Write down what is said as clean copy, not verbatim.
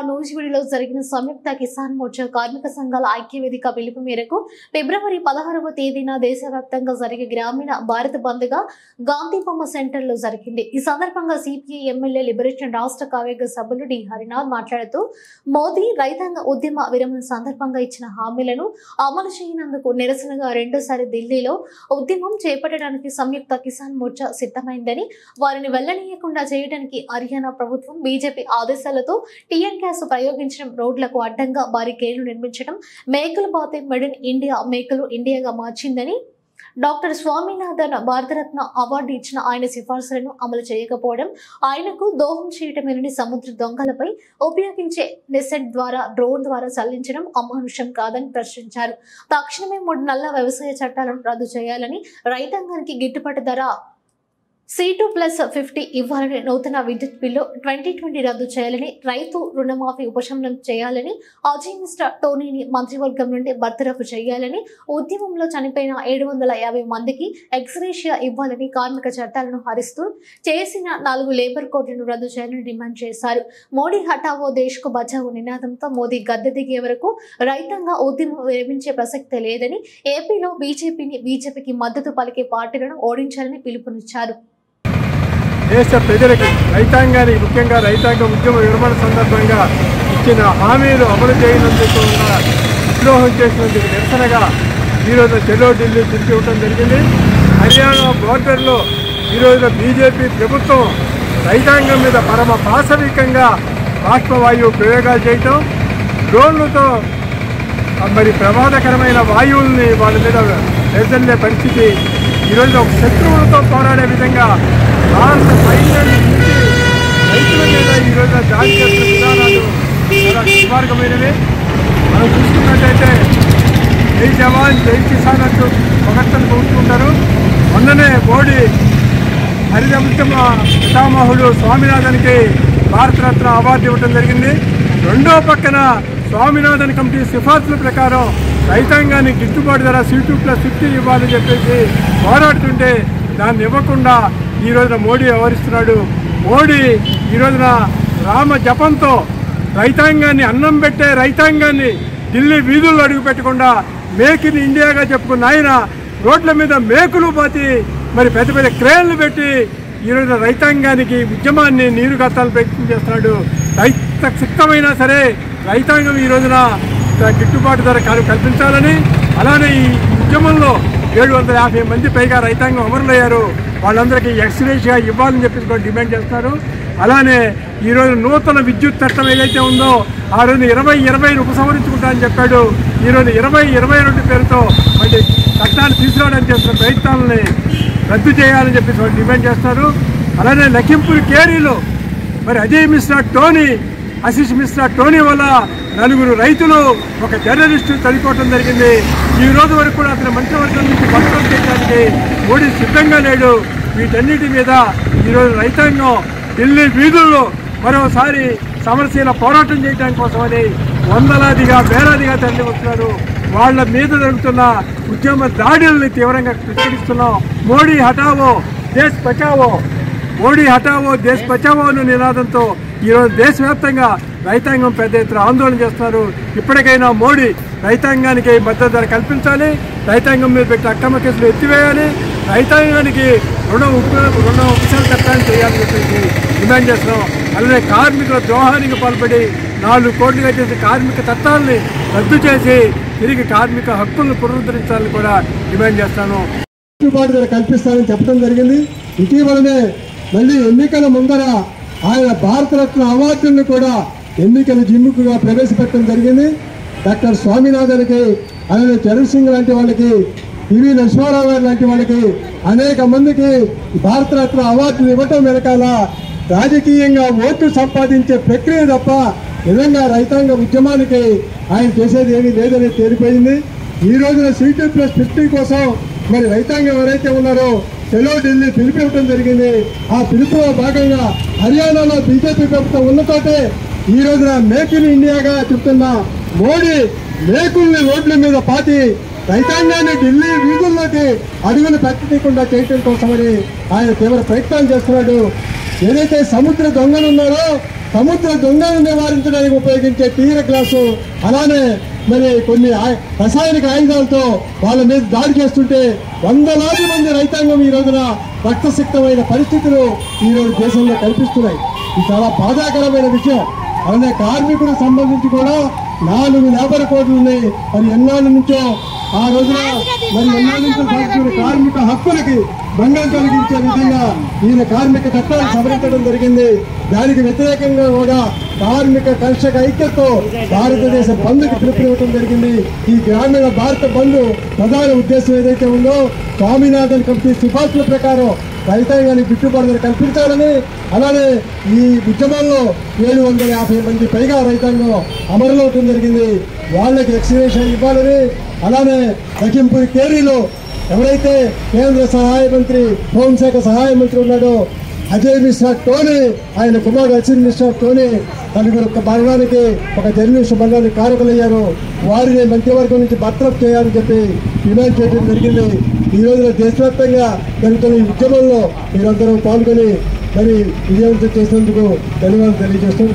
నూజివీడులో జరిగిన సంయుక్త కిసాన్ మోర్చా కార్మిక సంఘాల ఐక్యవేదిక పిలుపు మేరకు ఫిబ్రవరి 16వ తేదీన దేశవ్యాప్తంగా జరిగే గ్రామీణ భారత బంద్గా గాంధీబొమ్మ సెంటర్లో జరిగింది. ఈ సందర్భంగా సిపిఐ ఎమ్మెల్యే లిబరేషన్ రాష్ట్ర కార్యవర్గ సభ్యులు డి హరినాథ్ మాట్లాడుతూ మోదీ రైతాంగ ఉద్యమ విరమణ సందర్భంగా ఇచ్చిన హామీలను అమలు చేయనందుకు నిరసనగా రెండోసారి ఢిల్లీలో ఉద్యమం చేపట్టడానికి సంయుక్త కిసాన్ మోర్చా సిద్ధమైందని, వారిని వెళ్లనీయకుండా చేయడానికి హర్యానా ప్రభుత్వం బీజేపీ ఆదేశాలతో టీఎన్ గ్యాస్ ప్రయోగించడం, రోడ్లకు అడ్డంగా బారికేడ్లు నిర్మించడం, మేకలు బాతే మేడ్ ఇన్ ఇండియా మేకలు ఇండియాగా మార్చిందని, డాక్టర్ స్వామినాథన్ భారతరత్న అవార్డు ఇచ్చిన ఆయన సిఫార్సులను అమలు చేయకపోవడం, ఆయనకు దోహం చేయటమేనని, సముద్ర దొంగలపై ఉపయోగించే నెసెట్ ద్వారా డ్రోన్ ద్వారా చల్లించడం అమానుషం కాదని ప్రశ్నించారు. తక్షణమే 3 నల్ల వ్యవసాయ చట్టాలను రద్దు చేయాలని, రైతాంగానికి గిట్టుబాటు ధర C2+50 ఇవ్వాలని, నూతన విద్యుత్ బిల్లు 2020 రద్దు చేయాలని, రైతు రుణమాఫీ ఉపశమనం చేయాలని, అజయ్ మిస్టర్ టోనీని మంత్రివర్గం నుండి బర్తరఫ్ చేయాలని, ఉద్యమంలో చనిపోయిన 750 మందికి ఎక్స్గ్రేషియా ఇవ్వాలని, కార్మిక చట్టాలను హరిస్తూ చేసిన 4 లేబర్ కోడ్లను రద్దు చేయాలని డిమాండ్ చేశారు. మోడీ హఠావో దేశ్కు బచావో నినాదంతో మోదీ గద్దె దిగే వరకు రైతాంగ ఉద్యమం విరమించే ప్రసక్తే లేదని, ఏపీలో బీజేపీకి మద్దతు పలికే పార్టీలను ఓడించాలని పిలుపునిచ్చారు. దేశ ప్రజలకి, రైతాంగానికి, ముఖ్యంగా రైతాంగ ఉద్యమ విరమణ సందర్భంగా ఇచ్చిన హామీలు అమలు చేయనందుకు విద్రోహం చేసినందుకు నిరసనగా ఈరోజు చెలో ఢిల్లీ తిరిగి ఇవ్వడం జరిగింది. హర్యానా బోర్డర్లో ఈరోజు బీజేపీ ప్రభుత్వం రైతాంగం మీద పరమ పాశవికంగా బాష్పవాయువు ప్రయోగాలు చేయటం, డ్రోన్లతో మరి ప్రమాదకరమైన వాయువుల్ని వాళ్ళ మీద వెదజల్లే పరిస్థితి, ఈరోజు ఒక శత్రువులతో పోరాడే విధంగా భారత సైన్యం నుంచి రైతుల మీద ఈరోజు దాడి చేస్తున్న విధానాలు చాలా దుర్మార్గమైనవి. మనం చూసుకున్నట్టయితే జై జవాన్ జై కిసాన్ అంటూ పొగడ్తలు పొగుడుతుంటారు. మొన్ననే మోడీ హరిత ఉద్యమ పితామహుడు స్వామినాథన్కి భారతరత్న అవార్డు ఇవ్వడం జరిగింది. రెండో పక్కన స్వామినాథన్ కమిటీ సిఫార్సుల ప్రకారం రైతాంగానికి గిట్టుబాటు ధర C2+50 ఇవ్వాలని చెప్పేసి పోరాడుతుంటే దాన్ని ఇవ్వకుండా ఈ రోజున మోడీ వ్యవహరిస్తున్నాడు. మోడీ ఈ రోజున రామ జపంతో రైతాంగాన్ని, అన్నం పెట్టే రైతాంగాన్ని ఢిల్లీ వీధుల్లో అడుగు పెట్టకుండా మేక్ ఇన్ ఇండియాగా చెప్పుకున్న ఆయన రోడ్ల మీద మేకులు పాతి మరి పెద్ద పెద్ద క్రేన్లు పెట్టి ఈ రోజున రైతాంగానికి ఉద్యమాన్ని నీరు కట్టాలని ప్రయత్నం చేస్తున్నాడు. సిద్ధమైనా సరే రైతాంగం ఈ రోజున గిట్టుబాటు ధర కల్పించాలని, అలానే ఈ ఉద్యమంలో 750 మంది పైగా రైతాంగం అమరులయ్యారు, వాళ్ళందరికీ ఎక్స్గ్రేషియా ఇవ్వాలని చెప్పేసి కూడా డిమాండ్ చేస్తారు. అలానే ఈరోజు నూతన విద్యుత్ చట్టం ఏదైతే ఉందో ఆ రోజు 2020 ఉపసంహరించుకుంటా అని చెప్పాడు. ఈరోజు 2022 పేరుతో మళ్ళీ చట్టాన్ని తీసుకురావడానికి చేస్తున్న ప్రయత్నాలని రద్దు చేయాలని చెప్పేసి వాళ్ళు డిమాండ్ చేస్తారు. అలానే లఖింపూర్ కేరీలో మరి అజయ్ మిశ్రా టోనీ, ఆశీష్ మిశ్రా టోనీ వల్ల 4 రైతులు, ఒక జర్నలిస్టు చనిపోవడం జరిగింది. ఈ రోజు వరకు కూడా అతని మంత్రివర్గం నుంచి బర్తరఫ్ చేయడానికి మోడీ సిద్ధంగా లేడు. వీటన్నిటి మీద ఈరోజు రైతాంగం ఢిల్లీ వీధుల్లో మరోసారి సమరశీల పోరాటం చేయడం కోసమని వందలాదిగా వేలాదిగా తరలి వస్తున్నారు. వాళ్ళ మీద జరుగుతున్న ఉద్యమ దాడుల్ని తీవ్రంగా ప్రతిఘటిస్తున్నాం. మోడీ హఠావో దేశ్ బచావో, మోడీ హఠావో దేశ్ బచావో అనే నినాదంతో ఈరోజు దేశవ్యాప్తంగా రైతాంగం పెద్ద ఎత్తున ఆందోళన చేస్తున్నారు. ఇప్పటికైనా మోడీ రైతాంగానికి మద్దతు ధర కల్పించాలి, రైతాంగం మీద పెట్టిన అక్రమ కేసులు ఎత్తివేయాలి, రైతాంగానికి రుణ ఉపశమన చట్టాన్ని చేయాలని చెప్పేసి డిమాండ్ చేస్తున్నాం. అలానే కార్మికుల ద్రోహానికి పాల్పడి 4 కోట్లుగా చేసే కార్మిక చట్టాలని రద్దు చేసి తిరిగి కార్మిక హక్కులను పునరుద్ధరించాలని కూడా డిమాండ్ చేస్తాను. గిట్టుబాటు ధర కల్పిస్తానని చెప్పడం జరిగింది. ఇటీవలనే మళ్ళీ ఎన్నికల ముందర ఆయన భారతరత్న అవార్డులను కూడా ఎన్నికల జిమ్ముకుగా ప్రవేశపెట్టడం జరిగింది. డాక్టర్ స్వామినాథన్కి, అలానే చరణ్ సింగ్ లాంటి వాళ్ళకి, పివి నరసింహారావు గారు లాంటి వాళ్ళకి అనేక మందికి భారతరత్న అవార్డులు ఇవ్వటం వెనకాల రాజకీయంగా ఓట్లు సంపాదించే ప్రక్రియ తప్ప నిజంగా రైతాంగ ఉద్యమానికి ఆయన చేసేది ఏమీ లేదని తేలిపోయింది. ఈ రోజున C2+50 కోసం మరి రైతాంగం ఎవరైతే ఉన్నారో చెలో ఢిల్లీ పిలుపు ఇవ్వడం జరిగింది. ఆ పిలుపులో భాగంగా హర్యానాలో బీజేపీ ప్రభుత్వం ఉన్నతోటే ఈ రోజున మేక్ ఇన్ ఇండియాగా చెప్తున్న మోడీ మేకుల్ని రోడ్ల మీద పాతి రైతాంగాన్ని ఢిల్లీ వీధుల్లోకి అడుగులు పెట్టకుండా చేయటం కోసమని ఆయన తీవ్ర ప్రయత్నాలు చేస్తున్నాడు. ఏదైతే సముద్ర దొంగలు ఉన్నారో సముద్ర దొంగలను నివారించడానికి ఉపయోగించే టీర గ్లాసు, అలానే మరి కొన్ని రసాయనిక ఆయుధాలతో వాళ్ళ మీద దాడి చేస్తుంటే వందలాది మంది రైతాంగం ఈ రోజున రక్తసిక్తమైన పరిస్థితులు ఈరోజు దేశంలో కనిపిస్తున్నాయి. ఇది చాలా బాధాకరమైన విషయం. అలానే కార్మికులకు సంబంధించి కూడా 4 లేబర్ కోడ్లు ఉన్నాయి. మరి ఎన్నాళ్ళ నుంచో ఆ రోజున మరి ఎన్నాళ్ళ నుంచో సాగుతున్న కార్మిక హక్కులకి భంగం కలిగించే విధంగా ఈయన కార్మిక చట్టాన్ని సవరించడం జరిగింది. దానికి వ్యతిరేకంగా కూడా కార్మిక కర్షక ఐక్యతతో భారతదేశ బంద్కి పిలుపునివ్వడం జరిగింది. ఈ గ్రామీణ భారత బంద్ ప్రధాన ఉద్దేశం ఏదైతే ఉందో స్వామినాథన్ కమిటీ సిఫార్సుల ప్రకారం రైతాంగానికి గిట్టుబాటు ధర కల్పించాలని, అలానే ఈ ఉద్యమంలో 750 మంది పైగా రైతాంగం అమరులవటం జరిగింది. వాళ్ళకి ఎక్స్గ్రేషన్ ఇవ్వాలని, అలానే లఖింపూర్ కేరీలో ఎవరైతే కేంద్ర సహాయ మంత్రి, హోంశాఖ సహాయ మంత్రి ఉన్నాడో అజయ్ మిశ్రా టోనీ, ఆయన కుమారుడు అసిన్ మిశ్రా టోనీ నలుగురు ఒక మరణానికి, ఒక జర్నలిస్ట్ మరణానికి కారకులయ్యారు. వారిని మంత్రివర్గం నుంచి బర్తరఫ్ చేయాలని చెప్పి డిమాండ్ చేయడం జరిగింది. ఈ రోజున దేశవ్యాప్తంగా జరుగుతున్న ఈ ఉద్యమంలో మీరందరూ పాల్గొని మరి విజయవంతం చేసినందుకు ధన్యవాదాలు తెలియజేస్తూ